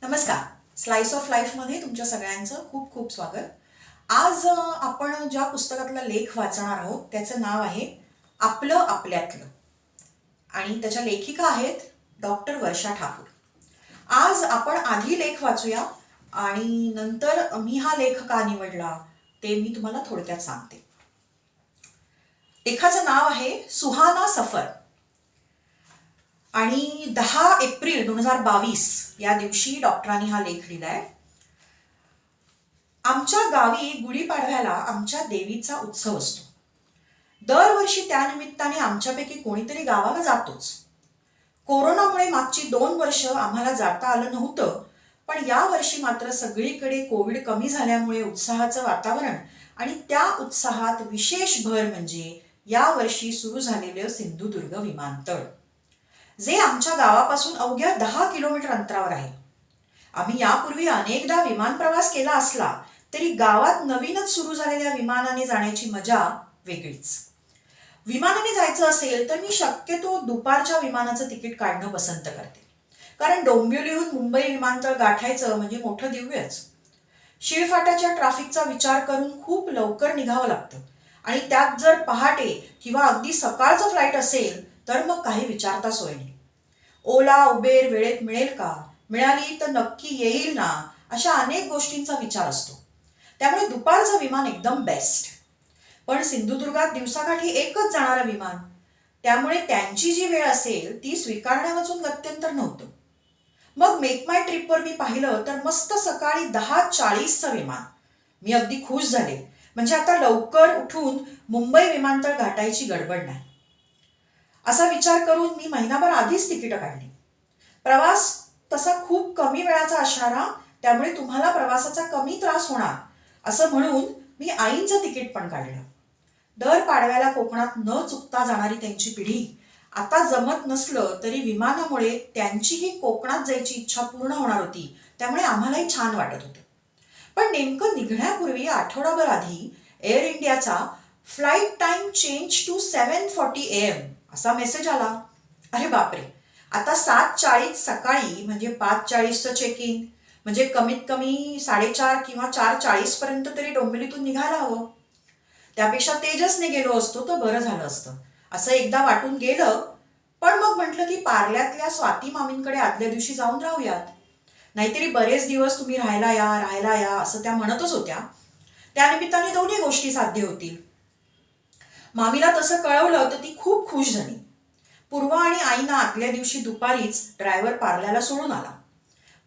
नमस्कार. Slice of लाईफमध्ये तुमच्या सगळ्यांचं खूप खूप स्वागत. आज आपण ज्या पुस्तकातला लेख वाचणार आहोत त्याचं नाव आहे आपलं आपल्यातलं आणि त्याच्या लेखिका आहेत डॉक्टर वर्षा ठाकूर. आज आपण आधी लेख वाचूया आणि नंतर मी हा लेख का निवडला ते मी तुम्हाला थोडक्यात सांगते. लेखाचं नाव आहे सुहाना सफर आणि 10 एप्रिल 2022 या दिवशी डॉक्टरांनी हा लेख लिहिलाय. आमच्या गावी गुढीपाडव्याला आमच्या देवीचा उत्सव असतो. दरवर्षी त्यानिमित्ताने आमच्यापैकी कोणीतरी गावाला जातोच. कोरोनामुळे मागची 2 वर्ष आम्हाला जाता आलं नव्हतं, पण या वर्षी मात्र सगळीकडे कोविड कमी झाल्यामुळे उत्साहाचं वातावरण आणि त्या उत्साहात विशेष भर म्हणजे या वर्षी सुरू झालेलं सिंधुदुर्ग विमानतळ, जे आमच्या गावापासून अवघ्या 10 किलोमीटर अंतरावर आहे. आम्ही यापूर्वी अनेकदा विमान प्रवास केला असला तरी गावात नवीनच सुरू झालेल्या विमानाने जाण्याची मजा वेगळीच. विमानाने जायचं असेल तर मी शक्यतो दुपारच्या विमानाचं तिकीट काढणं पसंत करते, कारण डोंबिवलीहून मुंबई विमानतळ गाठायचं म्हणजे मोठं दिव्यच. शिळफाटाच्या ट्रॅफिकचा विचार करून खूप लवकर निघावं लागतं आणि त्यात जर पहाटे किंवा अगदी सकाळचं फ्लाईट असेल तर मग काही विचारता सोय नाही. ओला उबेर वेळेत मिळेल का, मिळाली तर नक्की येईल ना, अशा अनेक गोष्टींचा विचार असतो. त्यामुळे दुपारचं विमान एकदम बेस्ट. पण सिंधुदुर्गात दिवसाकाठी एकच जाणारं विमान, त्यामुळे त्यांची जी वेळ असेल ती स्वीकारण्यावाचून गत्यंतर नव्हतं. मग मेक माय ट्रिपवर मी पाहिलं तर मस्त सकाळी 10:40चं विमान. मी अगदी खुश झाले, म्हणजे आता लवकर उठून मुंबई विमानतळ गाठायची गडबड नाही. असा विचार करून मी महिनाभर आधीच तिकीटं काढली. प्रवास तसा खूप कमी वेळाचा असणारा, त्यामुळे तुम्हाला प्रवासाचा कमी त्रास होणार असं म्हणून मी आईंचं तिकीट पण काढलं. दर पाडव्याला कोकणात न चुकता जाणारी त्यांची पिढी आता जमत नसलं तरी विमानामुळे त्यांचीही कोकणात जायची इच्छा पूर्ण होणार होती, त्यामुळे आम्हालाही छान वाटत होतं. पण नेमकं निघण्यापूर्वी आठवडाभर आधी एअर इंडियाचा flight time change to 7:40 AM असा मेसेज आला. अरे बापरे, आता 7:40 सकाळी म्हणजे 5:40चं चेक इन, म्हणजे कमीत कमी 4:30 किंवा 4:40 पर्यंत तरी डोंबिवलीतून निघायला हवं. त्यापेक्षा तेजसने गेलो असतो तर बरं झालं असतं असं एकदा वाटून गेलं. पण मग म्हटलं की पार्ल्यातल्या स्वाती मामींकडे आदल्या दिवशी जाऊन राहूयात. नाहीतरी बरेच दिवस तुम्ही राहायला या असं त्या म्हणतच होत्या. त्यानिमित्ताने दोन्ही गोष्टी साध्य होतील. मामीला तसं कळवलं तर ती खूप खुश झाली. पूर्वा आणि आईना आदल्या दिवशी दुपारीच ड्रायव्हर पार्ल्याला सोडून आला.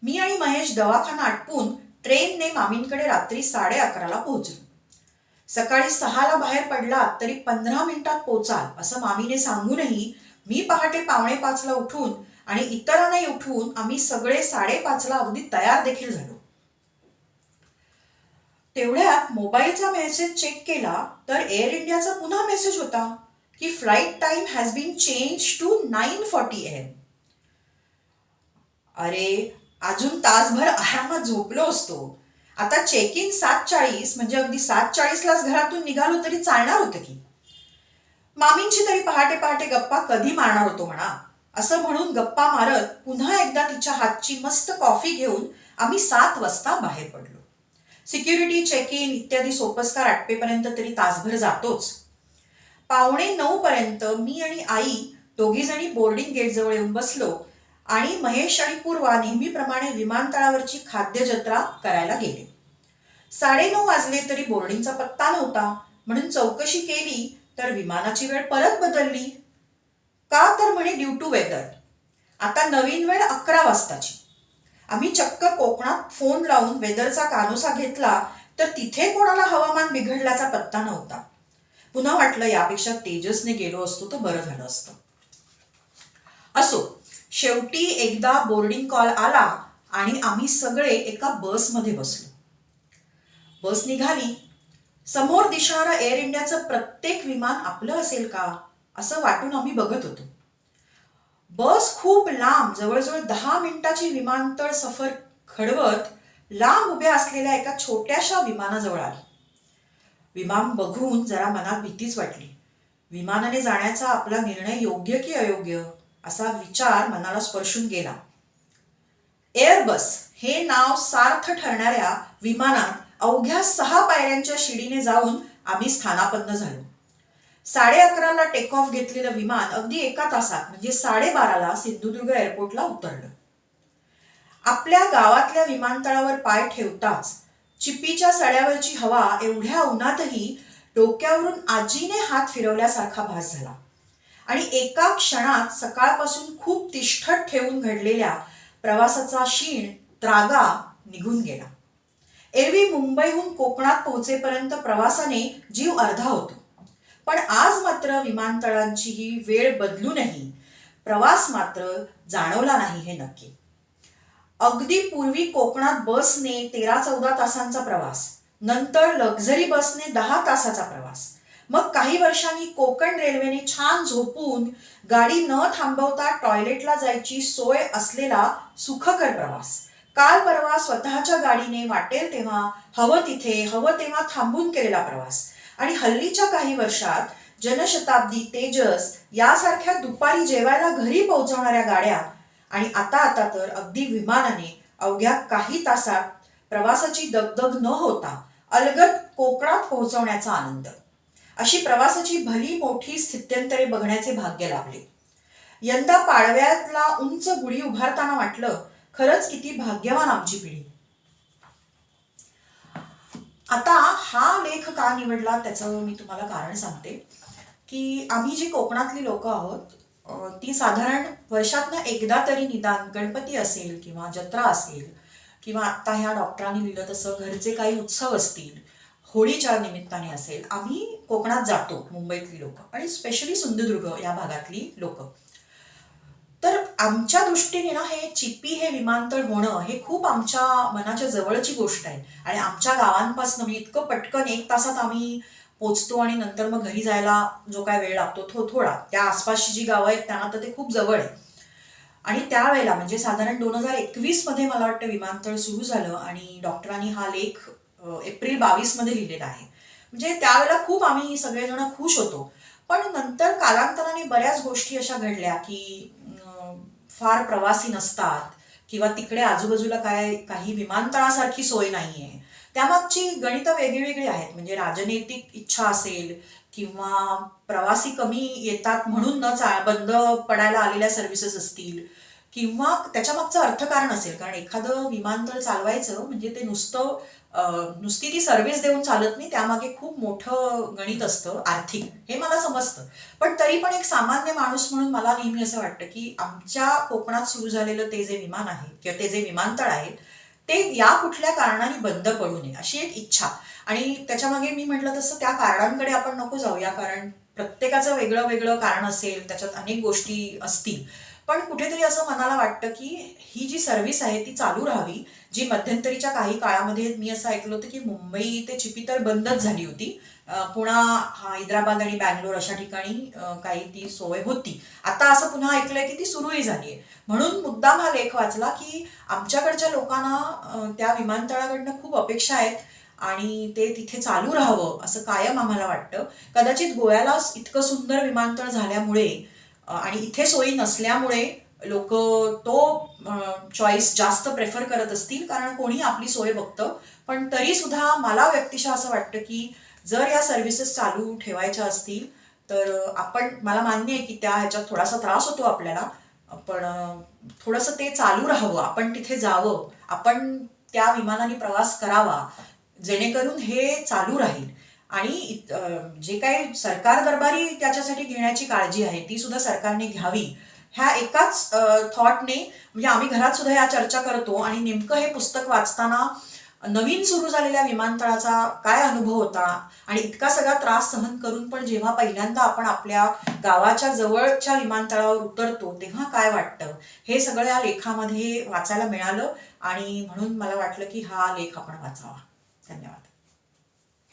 मी आणि महेश दवाखाना आटपून ट्रेनने मामींकडे रात्री 11:30ला पोहोचलो. सकाळी 6ला बाहेर पडलात तरी 15 मिनिटात पोचाल असं मामीने सांगूनही मी पहाटे 4:45ला उठून आणि इतरांनाही उठवून आम्ही सगळे 5:30ला अगदी तयार देखील झालो. तेवढ्यात मोबाईलचा मेसेज चेक केला तर एअर इंडियाचा पुन्हा मेसेज होता की flight time has been change to 9:40 AM. अरे, अजून तासभर आरामात झोपलो असतो. आता चेक इन 7:40 म्हणजे अगदी 7:40लाच घरातून निघालो तरी चालणार होतं की. मामींची तरी पहाटे पहाटे गप्पा कधी मारणार होतो म्हणा, असं म्हणून गप्पा मारत पुन्हा एकदा तिच्या हातची मस्त कॉफी घेऊन आम्ही 7 वाजता बाहेर पडलो. सिक्युरिटी चेक इन इत्यादी सोपस्कार आटपेपर्यंत तरी तासभर जातोच. 8:45 पर्यंत मी आणि आई दोघी जणी बोर्डिंग गेट जवळ येऊन बसलो आणि महेश आणि पूर्वा नेहमीप्रमाणे विमानतळावरची खाद्य जत्रा करायला गेले. 9:30 वाजले तरी बोर्डिंगचा पत्ता नव्हता, म्हणून चौकशी केली तर विमानाची वेळ परत बदलली. का तर म्हणे ड्यू टू वेदर. आता नवीन वेळ 11 वाजताची. आम्ही चक्क कोकणात फोन लावून वेदरचा कानोसा घेतला तर तिथे कोणाला हवामान बिघडल्याचा पत्ता नव्हता. पुन्हा वाटलं यापेक्षा तेजसने गेलो असतो तर बरं झालं असतं. असो, शेवटी एकदा बोर्डिंग कॉल आला आणि आम्ही सगळे एका बसमध्ये बसलो. बस निघाली. समोर दिसणारं एअर इंडियाचं प्रत्येक विमान आपलं असेल का असं वाटून आम्ही बघत होतो. बस खूप लांब, जवळजवळ 10 मिनिटाची विमानतळ सफर घडवत लांब उभ्या असलेल्या एका छोट्याशा विमानाजवळ आली. विमान बघून जरा मनात भीतीच वाटली. विमानाने जाण्याचा आपला निर्णय योग्य की अयोग्य असा विचार मनाला स्पर्शून गेला. एअरबस हे नाव सार्थ ठरणाऱ्या विमानात अवघ्या 6 पायऱ्यांच्या शिडीने जाऊन आम्ही स्थानापन्न झालो. 11:30ला टेक ऑफ घेतलेलं विमान अगदी 1 तासात म्हणजे 12:30ला सिंधुदुर्ग एअरपोर्टला उतरलं. आपल्या गावातल्या विमानतळावर पाय ठेवताच चिप्पीच्या सड्यावरची हवा एवढ्या उन्हातही डोक्यावरून आजीने हात फिरवल्यासारखा भास झाला आणि एका क्षणात सकाळपासून खूप तिष्ठत ठेवून घडलेल्या प्रवासाचा शीण त्रागा निघून गेला. एरवी मुंबईहून कोकणात पोहोचेपर्यंत प्रवासाने जीव अर्धा होतो, पण आज मात्र विमानतळांची ही वेळ बदलूनही प्रवास मात्र जाणवला नाही हे नक्की. अगदी पूर्वी कोकणात बसने 13-14 तासांचा प्रवास, नंतर लक्झरी बसने 10 तासाचा प्रवास, मग काही वर्षांनी कोकण रेल्वेने छान झोपून गाडी न थांबवता टॉयलेटला जायची सोय असलेला सुखकर प्रवास, काल परवा स्वतःच्या गाडीने वाटेल तेव्हा हवं तिथे हवं तेव्हा थांबून केलेला प्रवास आणि हल्लीच्या काही वर्षात जनशताब्दी, तेजस यासारख्या दुपारी जेवायला घरी पोहोचवणाऱ्या गाड्या आणि आता तर अगदी विमानाने अवघ्या काही तासात प्रवासाची दगदग न होता अलगद कोकणात पोहोचवण्याचा आनंद. अशी प्रवासाची भली मोठी स्थित्यंतरे बघण्याचे भाग्य लाभले. यंदा पाडव्यातला उंच गुढी उभारताना वाटलं, खरंच किती भाग्यवान आमची पिढी. आता हा लेख का निवडला त्याचं मी तुम्हाला कारण सांगते की आम्ही जी कोकणातली लोक आहोत ती साधारण वर्षातनं एकदा तरी निदान गणपती असेल किंवा जत्रा असेल किंवा आत्ता ह्या डॉक्टरांनी लिहिलं तसं घरचे काही उत्सव असतील, होळीच्या निमित्ताने असेल, आम्ही कोकणात जातो, मुंबईतली लोक आणि स्पेशली सिंधुदुर्ग या भागातली लोक. तर आमच्या दृष्टीने ना हे चिप्पी हे विमानतळ होणं हे खूप आमच्या मनाच्या जवळची गोष्ट आहे आणि आमच्या गावांपासून म्हणजे इतकं पटकन 1 तासात आम्ही पोचतो आणि नंतर मग घरी जायला जो काय वेळ लागतो तो थोडा, त्या आसपासची जी गावं आहेत त्यांना तर ते खूप जवळ आहे. आणि त्यावेळेला म्हणजे साधारण 2021 मध्ये मला वाटतं विमानतळ सुरू झालं आणि डॉक्टरांनी हा लेख एप्रिल 22 मध्ये लिहिलेला आहे. म्हणजे त्यावेळेला खूप आम्ही सगळेजण खुश होतो. पण नंतर कालांतराने बऱ्याच गोष्टी अशा घडल्या की फार प्रवासी नसतात किंवा तिकडे आजूबाजूला काही विमानतळासारखी सोय नाहीये. त्यामागची गणितं वेगळी आहेत. म्हणजे राजनैतिक इच्छा असेल किंवा प्रवासी कमी येतात म्हणून बंद पडायला आलेल्या सर्व्हिसेस असतील किंवा त्याच्या मागचं अर्थकारण असेल. कारण एखादं विमानतळ चालवायचं म्हणजे ते नुसती ती सर्व्हिस देऊन चालत नाही, त्यामागे खूप मोठं गणित असतं आर्थिक, हे मला समजतं. पण तरी पण एक सामान्य माणूस म्हणून मला नेहमी असं वाटतं की आमच्या कोकणात सुरू झालेलं ते जे विमान आहे किंवा ते जे विमानतळ आहे ते या कुठल्या कारणाने बंद पडू नये अशी एक इच्छा. आणि त्याच्यामागे मी म्हटलं तसं त्या कारणांकडे आपण नको जाऊया, कारण प्रत्येकाचं वेगळं वेगळं कारण असेल, त्याच्यात अनेक गोष्टी असतील. पण कुठेतरी असं मनाला वाटतं की ही जी सर्व्हिस आहे ती चालू राहावी. जी मध्यंतरीच्या काही काळामध्ये मी असं ऐकलं होतं की मुंबई ते चिपी तर बंदच झाली होती, पुन्हा हैदराबाद आणि बँगलोर अशा ठिकाणी काही ती सोय होती. आता असं पुन्हा ऐकलंय की ती सुरूही झाली आहे. म्हणून मुद्दाम हा लेख वाचला की आमच्याकडच्या लोकांना त्या विमानतळाकडनं खूप अपेक्षा आहेत आणि ते तिथे चालू राहावं असं कायम आम्हाला वाटतं. कदाचित गोव्याला इतकं सुंदर विमानतळ झाल्यामुळे आणि इथे सोयी नसल्यामुळे लोक तो चॉईस जास्त प्रेफर करत असतील, कारण कोणी आपली सोय बघतं. पण तरी सुद्धा मला व्यक्तिशः असं वाटतं की जर या सर्व्हिसेस चालू ठेवायच्या असतील तर मला मान्य आहे की त्या ह्याच्यात थोडासा त्रास होतो आपल्याला, पण थोडंसं ते चालू राहावं, आपण तिथे जावं, आपण त्या विमानाने प्रवास करावा जेणेकरून हे चालू राहील. आणि जे काही सरकार दरबारी त्याच्यासाठी घेण्याची काळजी आहे ती सुद्धा सरकारने घ्यावी. ह्या एकाच थॉटने म्हणजे आम्ही घरात सुद्धा या चर्चा करतो आणि नेमकं हे पुस्तक वाचताना नवीन सुरू झालेल्या विमानतळाचा काय अनुभव होता आणि इतका सगळा त्रास सहन करून पण जेव्हा पहिल्यांदा आपण आपल्या गावाच्या जवळच्या विमानतळावर उतरतो तेव्हा काय वाटतं हे सगळं या लेखामध्ये वाचायला मिळालं आणि म्हणून मला वाटलं की हा लेख आपण वाचावा. धन्यवाद.